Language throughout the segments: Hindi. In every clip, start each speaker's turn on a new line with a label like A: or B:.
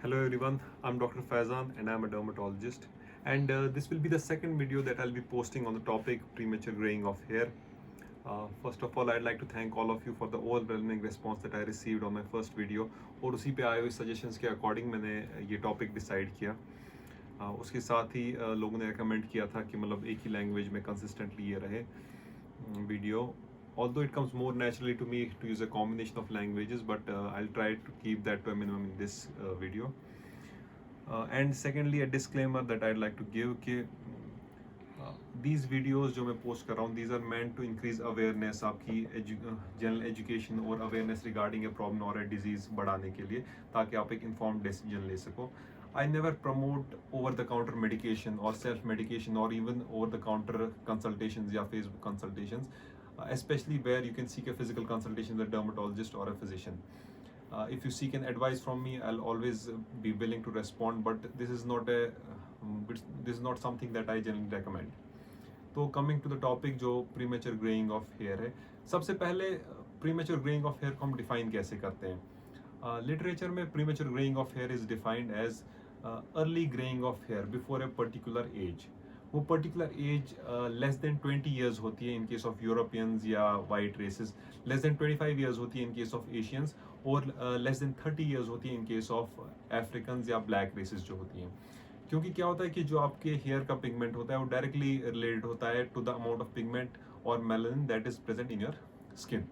A: Hello everyone, I'm Dr. Faizan and I'm a dermatologist. And this will be the second video that I'll be posting on the topic premature graying of hair. First of all, I'd like to thank all of you for the overwhelming response that I received on my first video. और उसी पे आए हुए सजेशंस के अकॉर्डिंग मैंने ये टॉपिक डिसाइड किया. उसके साथ ही लोगों ने रिकमेंड किया था कि मतलब एक ही लैंग्वेज में कंसिस्टेंटली ये रहे video. Although it comes more naturally to me to use a combination of languages, but I'll try to keep that to a minimum in this video. And secondly, a disclaimer that I'd like to give कि these videos जो मैं पोस्ट कर रहा हूँ, these are meant to increase awareness आपकी general education और awareness regarding a problem or a disease बढ़ाने के लिए, ताकि आप एक informed decision ले सको. I never promote over-the-counter medication or self-medication or even over-the-counter consultations या Facebook consultations, especially where you can seek a physical consultation with a dermatologist or a physician. If you seek an advice from me, I'll always be willing to respond, but this is not something that I generally recommend. तो कमिंग टू द टॉपिक जो प्रीमेचर ग्रेइंग ऑफ हेयर है, सबसे पहले प्रीमेचर ग्रेइंग ऑफ हेयर को हम डिफाइन कैसे करते हैं. लिटरेचर में premature greying of hair is defined as early greying of hair before a particular age. वो particular age less than 20 years होती है इन केस ऑफ यूरोपियंस या white races, less than 25 years होती है इन केस ऑफ एशियंस, और लेस देन 30 ईयर्स होती है इन केस ऑफ अफ्रीकन या ब्लैक रेसेस जो होती हैं. क्योंकि क्या होता है कि जो आपके हेयर का पिगमेंट होता है वो डायरेक्टली रिलेटेड होता है to the amount of pigment और melanin that is present in your skin.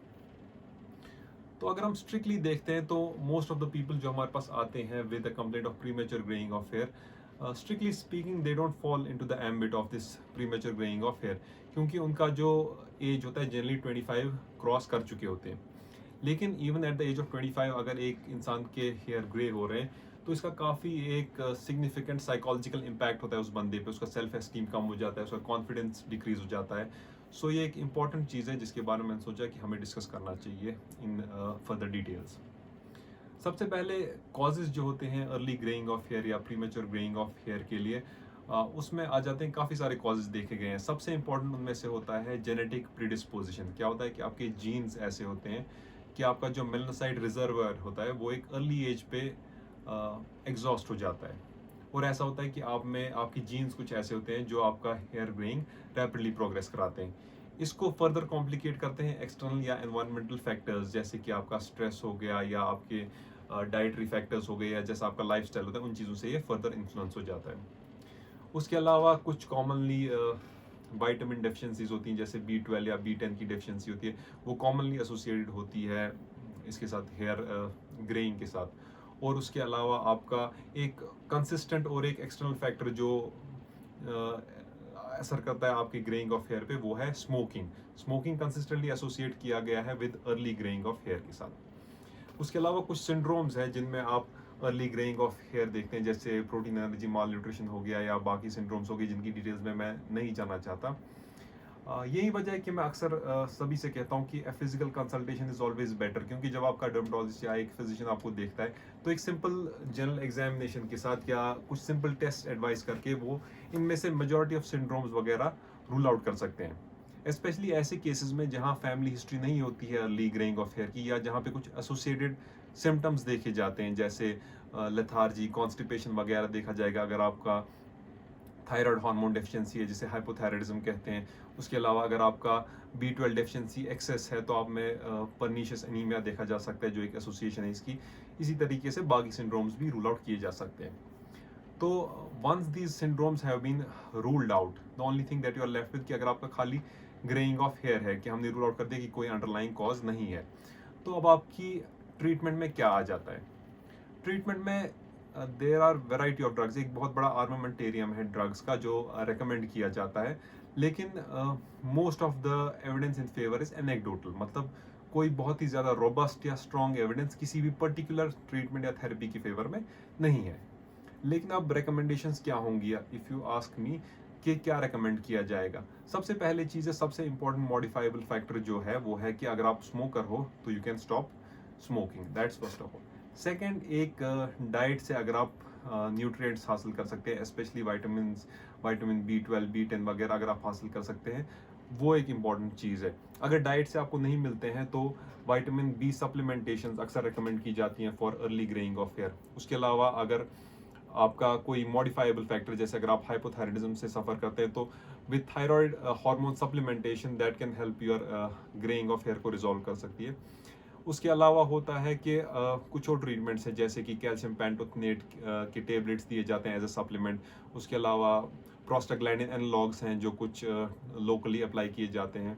A: तो अगर हम स्ट्रिक्टली देखते हैं तो मोस्ट ऑफ द पीपल जो हमारे पास आते हैं with the complaint of premature greying of hair, strictly speaking they don't fall into the ambit of this premature greying of hair, क्योंकि उनका जो एज होता है जनरली 25 क्रॉस कर चुके होते हैं. लेकिन even at the age of 25 अगर एक इंसान के हेयर ग्रे हो रहे हैं तो इसका काफ़ी एक सिग्निफिकेंट साइकोलॉजिकल इम्पैक्ट होता है उस बंदे पे. उसका सेल्फ एस्टीम कम हो जाता है, उसका कॉन्फिडेंस डिक्रीज हो जाता है. सो ये एक इंपॉर्टेंट चीज़ है जिसके बारे में मैंने सोचा कि हमें डिस्कस करना चाहिए इन फर्दर डिटेल्स. सबसे पहले कॉजेज जो होते हैं अर्ली ग्रेइंग ऑफ हेयर या प्रीमेच्योर ग्रेइंग ऑफ हेयर के लिए, उसमें आ जाते हैं काफ़ी सारे कॉजेज देखे गए हैं. सबसे इंपॉर्टेंट उनमें से होता है जेनेटिक प्रीडिस्पोजिशन. क्या होता है कि आपके जीन्स ऐसे होते हैं कि आपका जो मेलानोसाइट रिजर्वर होता है वो एक अर्ली एज पे एग्जॉस्ट हो जाता है. और ऐसा होता है कि आप में आपकी जीन्स कुछ ऐसे होते हैं जो आपका हेयर ग्रेइंग रैपिडली प्रोग्रेस कराते हैं. इसको फर्दर कॉम्प्लिकेट करते हैं एक्सटर्नल या एनवायरमेंटल फैक्टर्स, जैसे कि आपका स्ट्रेस हो गया या आपके डाइटरी फैक्टर्स हो गए या जैसा आपका लाइफस्टाइल होता है, उन चीज़ों से ये फर्दर इन्फ्लुएंस हो जाता है. उसके अलावा कुछ कॉमनली विटामिन डेफिशिएंसीज होती हैं, जैसे B12 या B10 की डेफिशिएंसी होती है, वो कॉमनली एसोसिएटेड होती है इसके साथ हेयर ग्रेइंग के साथ. और उसके अलावा आपका एक कंसिस्टेंट और एक एक्सटर्नल फैक्टर जो असर करता है आपकी ग्रेइंग ऑफ हेयर पे, वो है स्मोकिंग. स्मोकिंग कंसिस्टेंटली एसोसिएट किया गया है with early greying of hair के साथ. उसके अलावा कुछ सिंड्रोम्स हैं जिनमें आप अर्ली ग्रेइंग ऑफ हेयर देखते हैं, जैसे प्रोटीन एनर्जी माल न्यूट्रिशन हो गया या बाकी सिंड्रोम्स हो गए जिनकी डिटेल्स में मैं नहीं जाना चाहता. यही वजह है कि मैं अक्सर सभी से कहता हूँ कि physical consultation is always better, क्योंकि जब आपका डर्मेटोलॉजिस्ट या एक फिजिशियन आपको देखता है तो एक सिंपल जनरल एग्जामिनेशन के साथ या कुछ सिंपल टेस्ट एडवाइस करके वो इनमें से मेजॉरिटी ऑफ सिंड्रोम्स वगैरह रूल आउट कर सकते हैं. स्पेशली ऐसे केसेस में जहाँ फैमिली हिस्ट्री नहीं होती है अर्ली ग्रेइंग ऑफ हेयर की, या जहाँ पे कुछ एसोसिएटेड सिम्टम्स देखे जाते हैं, जैसे लेथार्जी, कॉन्स्टिपेशन वगैरह देखा जाएगा अगर आपका थायराइड हार्मोन डेफिशिएंसी है जिसे हाइपोथायराइडिज्म कहते हैं. उसके अलावा अगर आपका B12 डेफिशिएंसी एक्सेस है तो आप में परनीशियस एनीमिया देखा जा सकता है जो एक एसोसिएशन है इसकी. इसी तरीके से बाकी सिंड्रोम्स भी रूल आउट किए जा सकते हैं. तो once these syndromes have been ruled out, the only thing that you are left with कि अगर आपका खाली ग्रेइंग ऑफ हेयर है, कि हमने रूल आउट कर दिया कि कोई अंडरलाइंग कॉज नहीं है, तो अब आपकी ट्रीटमेंट में क्या आ जाता है. ट्रीटमेंट में there are variety of drugs. एक बहुत बड़ा आर्मामेंटेरियम है ड्रग्स का जो रिकमेंड किया जाता है, लेकिन most of the evidence in favour is anecdotal. मतलब कोई बहुत ही ज़्यादा रोबस्ट या स्ट्रॉन्ग एविडेंस किसी भी पर्टिकुलर ट्रीटमेंट या थेरेपी की फेवर में नहीं है. लेकिन अब रिकमेंडेशंस क्या होंगी इफ़ यू आस्क मी कि क्या रिकमेंड किया जाएगा. सबसे पहले चीज़ है, सबसे इंपॉर्टेंट मॉडिफाइबल फैक्टर जो है वो है कि अगर आप स्मोकर हो तो you can stop smoking. That's first of all. Second, एक डाइट से अगर आप न्यूट्रिएंट्स हासिल कर सकते हैं, स्पेशली विटामिन B12, B10 वगैरह अगर आप हासिल कर सकते हैं वो एक इम्पॉर्टेंट चीज़ है। अगर डाइट से आपको नहीं मिलते हैं तो विटामिन बी सप्लीमेंटेशंस अक्सर रिकमेंड की जाती हैं for early greying of hair. उसके अलावा अगर आपका कोई मॉडिफाइबल फैक्टर, जैसे अगर आप हाइपोथायराइडिज्म से सफ़र करते हैं तो with thyroid hormone supplementation that can help your greying of hair को रिजॉल्व कर सकती है। उसके अलावा होता है कि कुछ और ट्रीटमेंट्स हैं, जैसे कि कैल्शियम पेंटोथनेट के टेबलेट्स दिए जाते हैं एज अ सप्लीमेंट। उसके अलावा प्रोस्टाग्लैंडिन एनालॉग्स हैं जो कुछ लोकली अप्लाई किए जाते हैं।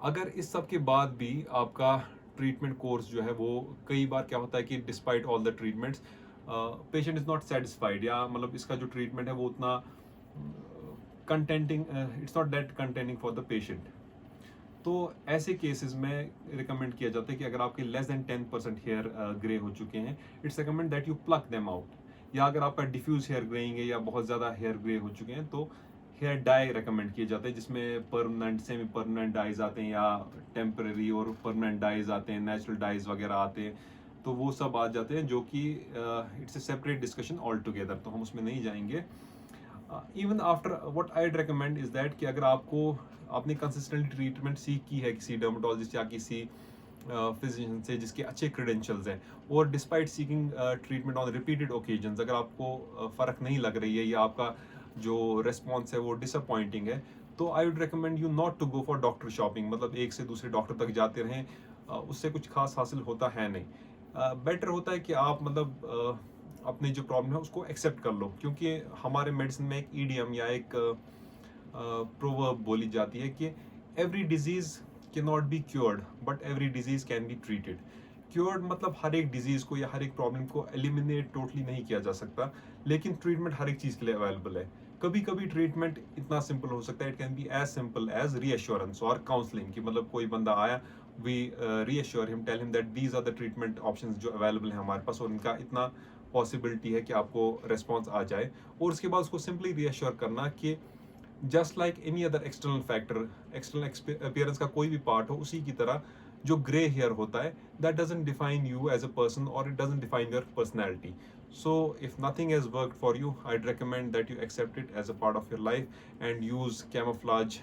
A: अगर इस सब के बाद भी आपका ट्रीटमेंट कोर्स जो है वो, कई बार क्या होता है कि despite all the treatments patient is not satisfied, या मतलब इसका जो ट्रीटमेंट है वो उतना contenting, it's not that contenting for the patient. तो ऐसे केसेस में रिकमेंड किया जाता है कि अगर आपके लेस देन 10% हेयर ग्रे हो चुके हैं, it's recommend that you pluck them out. या अगर आपका डिफ्यूज हेयर ग्रेइंग है या बहुत ज़्यादा हेयर ग्रे हो चुके हैं तो हेयर डाई रिकमेंड किए जाते हैं, जिसमें परमानेंट, सेमी परमानेंट डाइज आते हैं या टेम्परेरी और परमानेंट डाइज आते हैं, नेचुरल डाइज वगैरह आते हैं। तो वो सब आ जाते हैं जो कि it's a separate discussion all together, तो हम उसमें नहीं जाएंगे। Even after what I recommend is that कि अगर आपने कंसिस्टेंटली ट्रीटमेंट सीख की है किसी डर्मेटोलॉजिस्ट या किसी फिजिशियन से जिसके अच्छे क्रेडेंशियल्स हैं, और despite seeking treatment on repeated occasions, अगर आपको फ़र्क नहीं लग रही है या आपका जो रेस्पॉन्स है वो डिसअपॉइंटिंग है, तो I would recommend you not to go for doctor shopping. मतलब एक से दूसरे डॉक्टर तक जाते रहें, उससे कुछ खास हासिल होता है नहीं। बेटर होता है कि आप मतलब अपनी जो प्रॉब्लम है उसको एक्सेप्ट कर लो, क्योंकि हमारे मेडिसिन में एक ईडियम या एक प्रोवर्ब बोली जाती है कि every disease can not be cured but every disease can be treated. Cured मतलब हर एक डिजीज को या हर एक प्रॉब्लम को एलिमिनेट टोटली नहीं किया जा सकता, लेकिन ट्रीटमेंट हर एक चीज़ के लिए अवेलेबल है। कभी कभी ट्रीटमेंट इतना सिंपल हो सकता है, it can be as simple as reassurance और काउंसलिंग, की मतलब कोई बंदा आया, we reassure him, tell him that these are the treatment options जो अवेलेबल है हमारे पास, और इनका इतना पॉसिबिलिटी है कि आपको रिस्पॉन्स आ जाए। और उसके बाद उसको सिंपली रीअश्योर करना कि just like any other external factor, external appearance का कोई भी पार्ट हो, उसी की तरह जो ग्रे हेयर होता है, that doesn't define you as a person और it doesn't define your personality. So if nothing has worked for you, I'd recommend that you accept it as a part of your life and use camouflage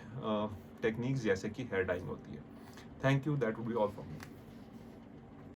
A: techniques जैसे कि hair dyeing होती है। Thank you, that would be all from me.